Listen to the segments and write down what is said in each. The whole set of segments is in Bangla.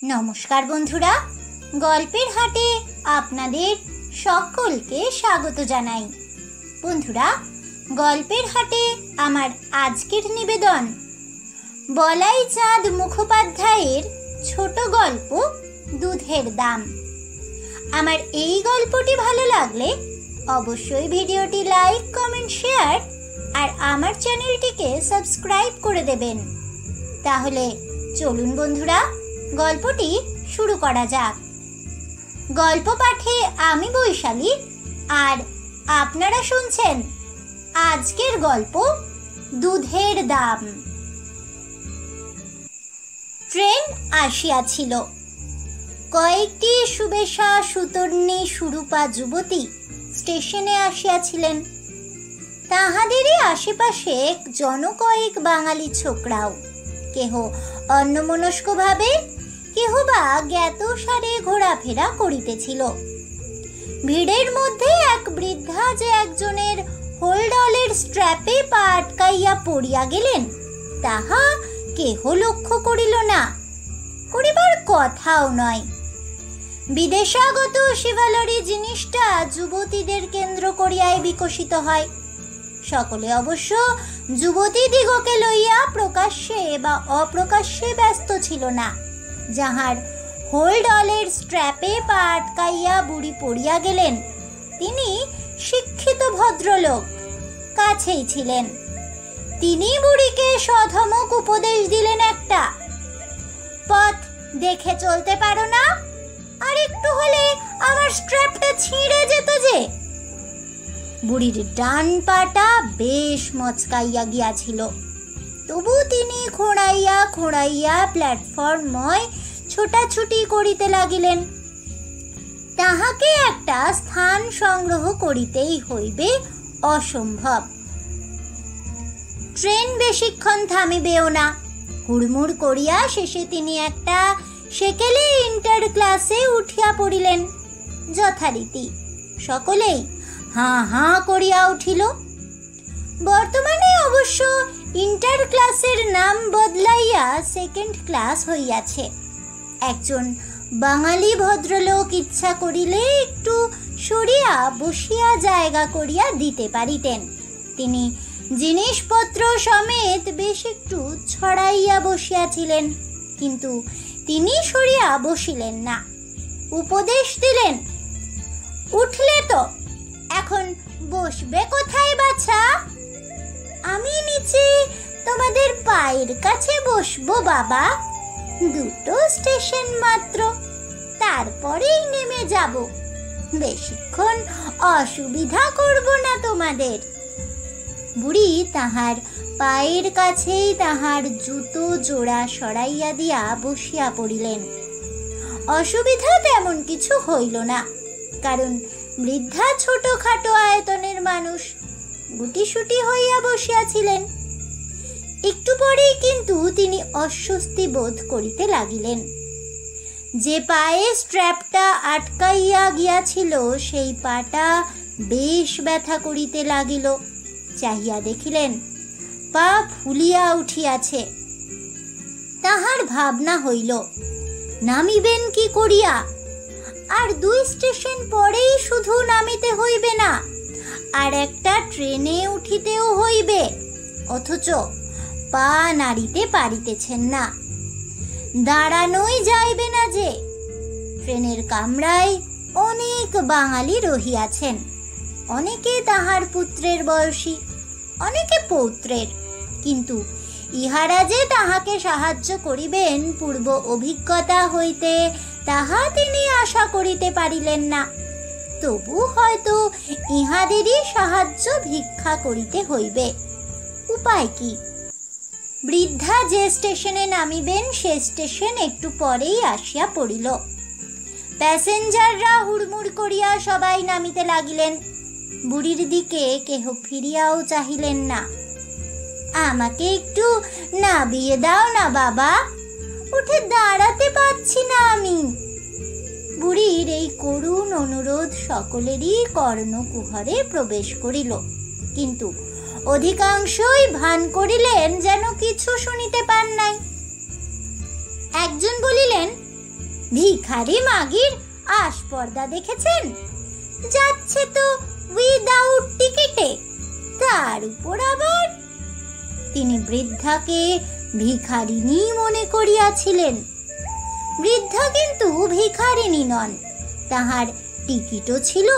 নমস্কার বন্ধুরা, গল্পের হাটে আপনাদের সকলকে স্বাগত জানাই। বন্ধুরা, গল্পের হাটে আমার আজকের নিবেদন বলাই চাঁদ মুখোপাধ্যায়ের ছোট গল্প দুধের দাম। আমার এই গল্পটি ভালো লাগলে অবশ্যই ভিডিওটি লাইক, কমেন্ট, শেয়ার আর আমার চ্যানেলটিকে সাবস্ক্রাইব করে দেবেন। তাহলে চলুন বন্ধুরা, গল্পটি শুরু করা যাক। গল্প পাঠে আমি বৈশালী, আর আপনারা শুনছেন আজকের গল্প দুধের দাম। ট্রেন আসিয়াছিল। কয়েকটি সুবেশা, সুতর্ণী, সুরূপা যুবতী স্টেশনে আসিয়াছিলেন। তাহাদেরই আশেপাশে জনকয়েক বাঙালি ছোকরাও, কেহ অন্যমনস্কভাবে, কেহ বা জ্ঞাতসারে ঘোরাফেরা করিতেছিল। ভিড়ের মধ্যে এক বৃদ্ধা যে একজনের হোল্ডলের স্ট্র্যাপে পা আটকাইয়া পড়িয়া গেলেন, তাহা কেহ লক্ষ্য করিল না, করিবার কথাও নয়। বিদেশাগত শিভালরি জিনিসটা যুবতীদের কেন্দ্র করিয়াই বিকশিত হয়। সকলে অবশ্য যুবতীদিগকে লইয়া প্রকাশ্যে বা অপ্রকাশ্যে ব্যস্ত ছিল না। যাহার হোল্ডলের স্ট্র্যাপে পা আটকাইয়া বুড়ি পড়িয়া গেলেন, তিনি শিক্ষিত ভদ্রলোক, কাছেই ছিলেন। তিনি বুড়িকে সধমক উপদেশ দিলেন একটা, পথ দেখে চলতে পারো না? আর একটু হলে আমার স্ট্র্যাপটা ছিঁড়ে যেত যে। বুড়ির ডান পাটা বেশ মচকাইয়া গিয়াছিল, তবু তিনি খোঁড়াইয়া খোঁড়াইয়া প্ল্যাটফর্মময় ছোটাছুটি করিতে লাগিলেন। তাহাকে একটা স্থান সংগ্রহ করিতেই হইবে, অসম্ভব। ট্রেন বেশিক্ষণ থামিবেও না। হুড়মুড় করিয়া শেষে তিনি একটা সেকেলে ইন্টার ক্লাসে উঠিয়া পড়িলেন। যথারীতি সকলেই হাঁ হাঁ করিয়া উঠিল। বর্তমানে অবশ্য ইন্টার ক্লাসের নাম বদলাইয়া সেকেন্ড ক্লাস হইয়াছে। একজন বাঙালি ভদ্রলোক ইচ্ছা করিলে একটু সরিয়া বসিয়া জায়গা করিয়া দিতে পারিতেন। তিনি জিনিসপত্র সমেত বেশ একটু ছড়াইয়া বসিয়াছিলেন, কিন্তু তিনি সরিয়া বসিলেন না। উপদেশ দিলেন, উঠলে তো, এখন বসবে কোথায় বাছা? আমি নিচে তোমাদের পায়ের কাছে বসবো বাবা, দুটো স্টেশন মাত্র, তারপরেই নেমে যাব। বেশিক্ষণ অসুবিধা করব না তোমাদের। বুড়ি তাহার পায়ের কাছেই তাহার জুতো জোড়া সরাইয়া দিয়া বসিয়া পড়িলেন। অসুবিধা তেমন কিছু হইল না, কারণ বৃদ্ধা ছোটখাটো আয়তনের মানুষ, গুটিসুটি হইয়া বসিয়াছিলেন। একটু পরেই কিন্তু তিনি অস্বস্তি বোধ করিতে লাগিলেন। যে পায়ে স্ট্র্যাপটা আটকাইয়া গিয়াছিল, সেই পাটা বেশ ব্যথা করিতে লাগিল। চাহিয়া দেখিলেন, পা ফুলিয়া উঠিয়াছে। তাহার ভাবনা হইল, নামিবেন কি করিয়া? আর 2 স্টেশন পরেই শুধু নামিতে হইবে না, আর একটা ট্রেনে উঠিতেও হইবে, অথচ পা নাড়িতে পারিতেছেন না। দাঁড়ানোই যাইবে না যে। ট্রেনের কামরায় অনেক বাঙালি রহিয়াছেন, অনেকে তাহার পুত্রের বয়সী, অনেকে পৌত্রের, কিন্তু ইহারা যে তাহাকে সাহায্য করিবেন পূর্ব অভিজ্ঞতা হইতে, তাহা তিনি আশা করিতে পারিলেন না। তবু হয়তো ইহাদেরই সাহায্য ভিক্ষা করিতে হইবে। উপায় কি? বৃদ্ধা যে স্টেশনে নামিবেন, সে স্টেশন একটু পরেই আসিয়া পড়িল। প্যাসেঞ্জাররা হুড়মুড় করিয়া সবাই নামিতে লাগিলেন। বুড়ির দিকে কেহ ফিরিয়াও চাহিলেন না। আমাকে একটু নামিয়ে দাও না বাবা, উঠে দাঁড়াতে পারছি না আমি। বুড়ির এই করুণ অনুরোধ সকলেরই কর্ণকুহরে প্রবেশ করিল, কিন্তু অধিকাংশই ভান করিলেন যেন কিছু শুনিতে পান নাই। একজন বলিলেন, ভিখারি মাগির আসপর্দা দেখেছেন? যাচ্ছে তো উইদাউট টিকিটে, তার উপর আবার। তিনি বৃদ্ধাকে ভিখারিনী মনে করিয়াছিলেন। বৃদ্ধা কিন্তু ভিখারিনী নন, তাহার টিকিটও ছিল,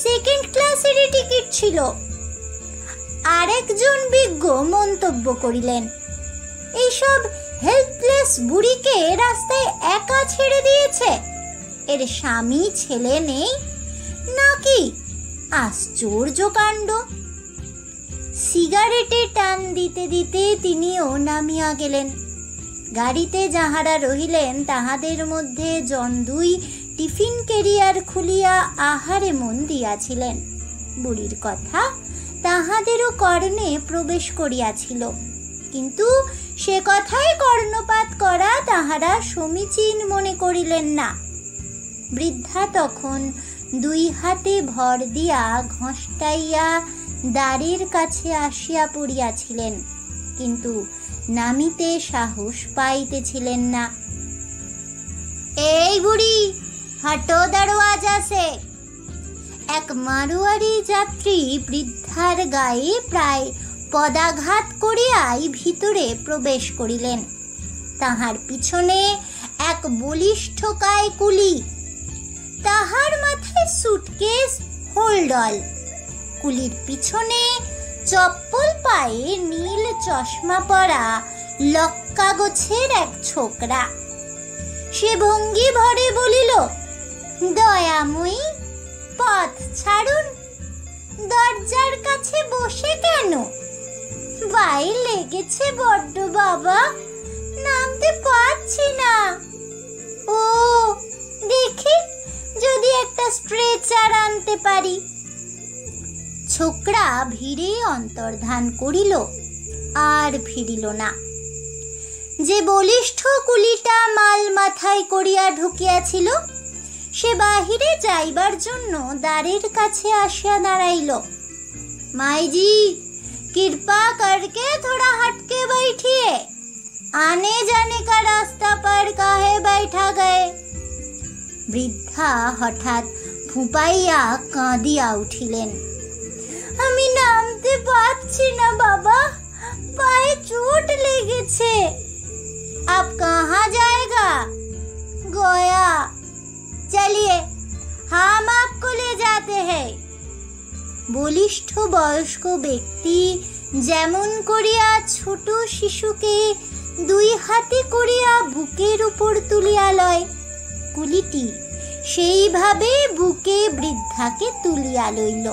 সেকেন্ড ক্লাসেরই টিকিট ছিল। আরেকজন বিজ্ঞ মন্তব্য করিলেন, এইসব হেল্পলেস বুড়িকে রাস্তায় একা ছেড়ে দিয়েছে, এর স্বামী ছেলে নেই নাকি? আশ্চর্য কাণ্ড। সিগারেটে টান দিতে দিতে তিনিও নামিয়া গেলেন। গাড়িতে যাহারা রহিলেন তাহাদের মধ্যে জন দুই টিফিন ক্যারিয়ার খুলিয়া আহারে মন দিয়াছিলেন। বুড়ির কথা তাহাদেরও কর্ণে প্রবেশ করিয়াছিল, কিন্তু সে কথায় কর্ণপাত করা তাহারা সমীচীন মনে করিলেন না। বৃদ্ধা তখন দুই হাতে ভর দিয়া ঘষ্টাইয়া দ্বারের কাছে আসিয়া পড়িয়াছিলেন, কিন্তু নামিতে সাহস পাইতেছিলেন না। এই বুড়ি, হটো, দরওয়াজা সে। এক মারোয়ারি যাত্রী বৃদ্ধার গায়ে প্রায় পদাঘাত করিয়াই ভিতরে প্রবেশ করিলেন। তাহার পিছনে এক বলিষ্ঠকায় কুলি, তাহার মাথায় সুটকেস হোল্ডল। কুলির পিছনে চপ্পল পায়ে নীল চশমা পরা লক্কা গোছের এক ছোকরা। সে ভঙ্গি ভরে বলিল, দয়াময়ী, পথ ছাড়ুন, দরজার কাছে বসে কেন? বাইরে লেগেছে বড্ড বাবা, নামতে পারছি না। ও, দেখি যদি একটা স্ট্রেচার আনতে পারি। ছোকরা ভিড়ে অন্তর্ধান করিল, আর ফিরিল না। যে বলিষ্ঠ কুলিটা মাল মাথায় করিয়া ঢুকিয়াছিল, সে বাহিরে যাইবার জন্য দ্বারের কাছে আসিয়া দাঁড়াইল। মাইজি, कृपा करके थोड़ा हटके बैठिए, आने जाने का रास्ता पर काहे बैठा गए? বৃদ্ধা হঠাৎ ফুপাইয়া কাঁদিয়া উঠিলেন। আমি নামতে পারছি না বাবা, পায়ে চোট লেগেছে। आप कहाँ जाएगा? गोया, चलिए हम आपको ले जाते हैं। বলিষ্ঠ বয়স্ক ব্যক্তি যেমন করিয়া ছোট শিশুকে দুই হাতে করিয়া বুকের উপর তুলিয়া লয়, কুলিটি সেইভাবে বুকে বৃদ্ধাকে তুলিয়া লইল।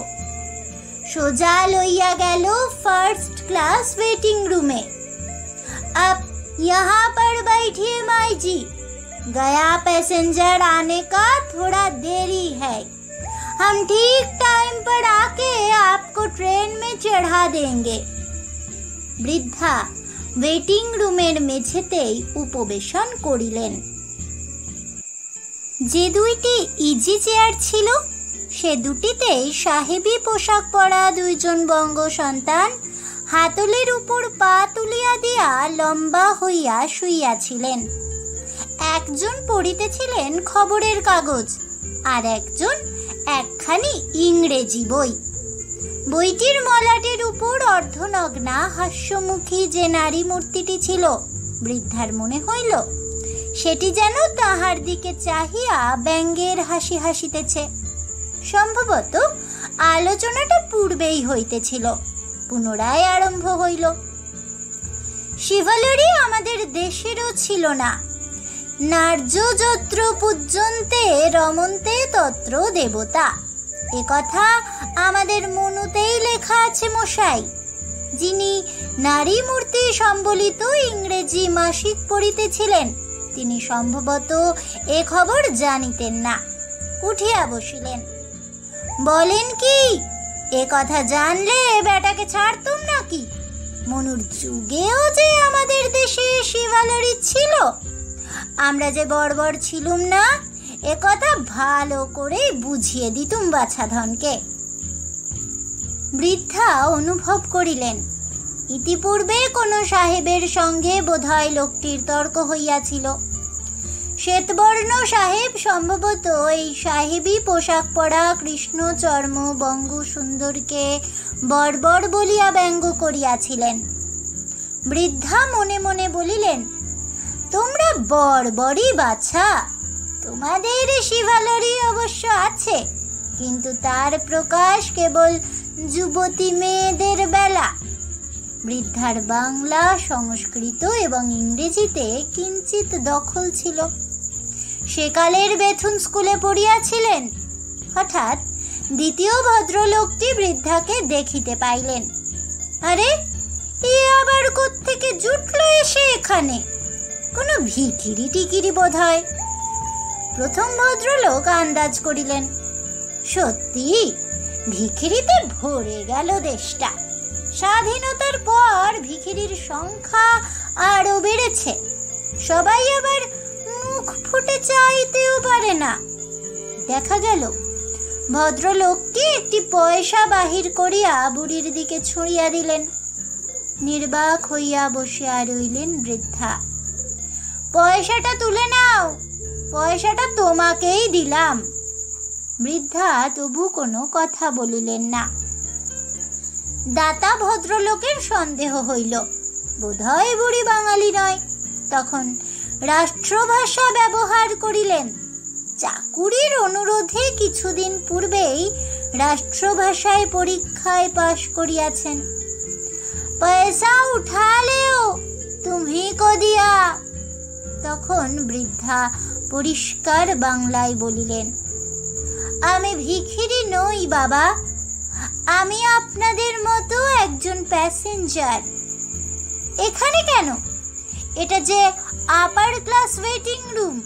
সোজা লইয়া গেল ফার্স্ট ক্লাস ওয়েটিং রুমে। अब यहाँ पर बैठिए माई जी, गया पैसेंजर आने का थोड़ा देरी है, हम ठीक टाइम पर आके आपको ट्रेन में चढ़ा देंगे। বৃদ্ধা ওয়েটিং রুমের মেঝেতেই উপবেশন করিলেন। যে দুইটি ইজি চেয়ার ছিল, সে দুটিতেই সাহেবী পোশাক পরা দুইজন বঙ্গ সন্তান হাতলের উপর পা তুলিয়া দিয়া লম্বা হইয়া শুইয়াছিলেন। একজন পড়িতেছিলেন খবরের কাগজ, আর একজন একখানি ইংরেজি বই। বইটির মলাটের উপর অর্ধনগ্না হাস্যমুখী যে নারী মূর্তিটি ছিল, বৃদ্ধার মনে হইল সেটি যেন তাহার দিকে চাহিয়া ব্যঙ্গের হাসি হাসিতেছে। সম্ভবত আলোচনাটা পূর্বেই হইতেছিল, পুনরায় আরম্ভ হইল। শিভালরি আমাদের দেশেরও ছিল না। নার্য যত্র পূজ্যন্তে রমন্তে তত্র দেবতা, এ কথা আমাদের মনুতেই লেখা আছে মশাই। যিনি নারী মূর্তি সম্বলিত ইংরেজি মাসিক পড়িতেছিলেন, তিনি সম্ভবত এ খবর জানিতেন না। উঠিয়া বসিলেন। বলেন কি, এ কথা জানলে বেটাকে ছাড়তুম নাকি? মনুর যুগেও যে আমাদের দেশে শিভালরি ছিল, আমরা যে বর্বর ছিলুম না, এ কথা ভালো করে বুঝিয়ে দিতুম বাছাধনকে। বৃদ্ধা অনুভব করিলেন ইতিপূর্বে কোনো সাহেবের সঙ্গে বোধহয় লোকটির তর্ক হইয়াছিল। শ্বেতবর্ণ সাহেব সম্ভবত এই সাহেবী পোশাক পরা কৃষ্ণচর্ম বঙ্গ সুন্দরকে বর্বর বলিয়া ব্যঙ্গ করিয়াছিলেন। বৃদ্ধা মনে মনে বলিলেন, তোমরা বর্বরই বাছা, তোমাদের শিভালরি অবশ্য আছে, কিন্তু তার প্রকাশ কেবল যুবতী মেয়েদের বেলা। বৃদ্ধার বাংলা, সংস্কৃত এবং ইংরেজিতে কিঞ্চিত দখল ছিল। সেকালের বেথুন স্কুলে পড়িয়াছিলেন। হঠাৎ দ্বিতীয় ভদ্রলোকটি বৃদ্ধাকে দেখিতে পাইলেন। আরে, এ আবার কোত্থেকে জুটলো এসে এখানে? কোনো ভিখিরি টিকিরি বোধ হয়। প্রথম ভদ্রলোক আন্দাজ করিলেন, সত্যি ভিখিরিতে ভরে গেল দেশটা। স্বাধীনতার পর ভিখিরির সংখ্যা আরো বেড়েছে। সবাই আবার মুখ ফুটে চাইতেও পারে না। দেখা গেল ভদ্রলোকটি একটি পয়সা বাহির করিয়া বুড়ির দিকে ছুঁড়িয়া দিলেন। নির্বাক হইয়া বসিয়া রইলেন বৃদ্ধা। পয়সাটা তুলে নাও, পয়সাটা তোমাকেই দিলাম। বৃদ্ধা তবু কোনো কথা বলিলেন না। দাতা ভদ্রলোকের সন্দেহ হইল, বোধহয় বুড়ি বাঙালি নয়। তখন রাষ্ট্রভাষা ব্যবহার করিলেন। চাকুরির অনুরোধে কিছুদিন পূর্বেই রাষ্ট্রভাষায় পরীক্ষায় পাশ করিয়াছেন। পয়সা উঠা লেও, তুমি কো দিয়া। তখন বৃদ্ধা পরিষ্কার বাংলায় বলিলেন, আমি ভিখিরি নই বাবা, আমি আপনাদের মতো একজন প্যাসেঞ্জার। এখানে কেন? এটা যে আপার ক্লাস ওয়েটিং রুম।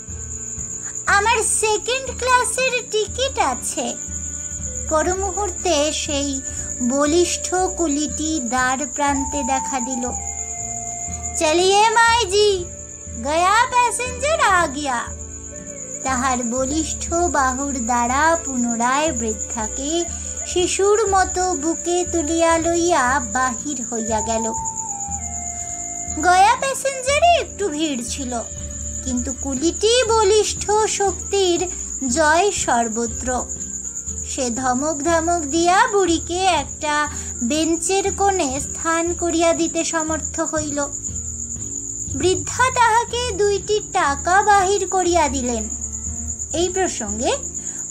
আমার সেকেন্ড ক্লাসের টিকিট আছে। পরমুহূর্তে সেই বলিষ্ঠ কুলিটি দ্বার প্রান্তে দেখা দিল। চলিয়ে মাইজি, গয়া প্যাসেঞ্জার আ গিয়া। তাহার বলিষ্ঠ বাহুর দ্বারা পুনরায় বৃদ্ধাকে শিশুর মতো বুকে তুলিয়া লইয়া বাহির হইয়া গেল। গয়া প্যাসেঞ্জারে একটু ভিড় ছিল, কিন্তু কুলিটি বলিষ্ঠ শক্তির জয় সর্বত্র। সে ধমক ধমক দিয়া বুড়িকে একটা বেঞ্চের কোণে স্থান করিয়া দিতে সমর্থ হইল। বৃদ্ধা তাহাকে 2টি টাকা বাহির করিয়া দিলেন। এই প্রসঙ্গে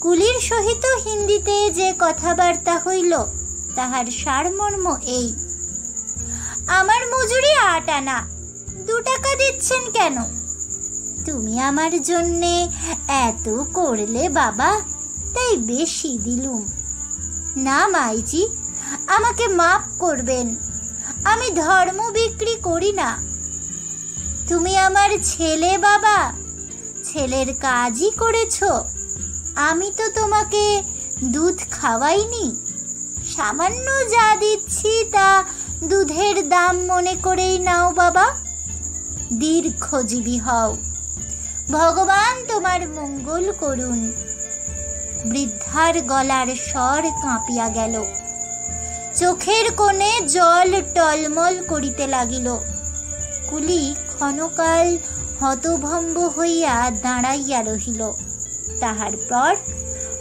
কুলির সহিত হিন্দিতে যে কথাবার্তা হইল তাহার সারমর্ম এই, আমার মজুরি 8 আনা, 2 টাকা দিচ্ছেন কেন? তুমি আমার জন্যে এত করলে বাবা, তাই বেশি দিলুম। না মাইজি, আমাকে মাফ করবেন, আমি ধর্ম বিক্রি করি না। তুমি আমার ছেলে বাবা, ছেলের কাজই করেছ। আমি তো তোমাকে দুধ খাওয়াইনি। সামান্য যা দিচ্ছি তা দুধের দাম মনে করেই নাও বাবা। দীর্ঘজীবী হও, ভগবান তোমার মঙ্গল করুন। বৃদ্ধার গলার স্বর কাঁপিয়া গেল, চোখের কোণে জল টলমল করিতে লাগিল। কুলি ক্ষণকাল হতভম্ব হইয়া দাঁড়াইয়া রহিল, তাহার পর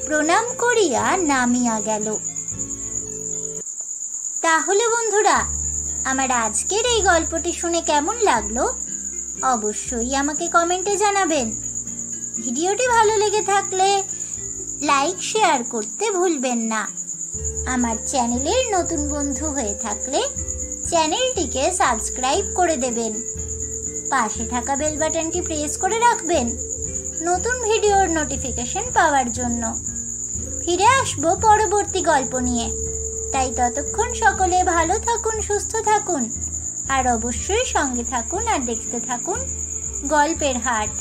প্রণাম করিয়া নামিয়া গেল। তাহলে বন্ধুরা, আমার আজকের এই গল্পটি শুনে কেমন লাগলো অবশ্যই আমাকে কমেন্টে জানাবেন। ভিডিওটি ভালো লেগে থাকলে লাইক শেয়ার করতে ভুলবেন না। আমার চ্যানেলের নতুন বন্ধু হয়ে থাকলে চ্যানেলটিকে সাবস্ক্রাইব করে দেবেন। পাশে থাকা বেল বাটনটি প্রেস করে রাখবেন নতুন ভিডিওর নোটিফিকেশন পাওয়ার জন্য। ফিরে আসবো পরবর্তী গল্প নিয়ে, তাই ততক্ষণ সকলে ভালো থাকুন, সুস্থ থাকুন, আর অবশ্যই সঙ্গে থাকুন আর দেখতে থাকুন গল্পের হাট।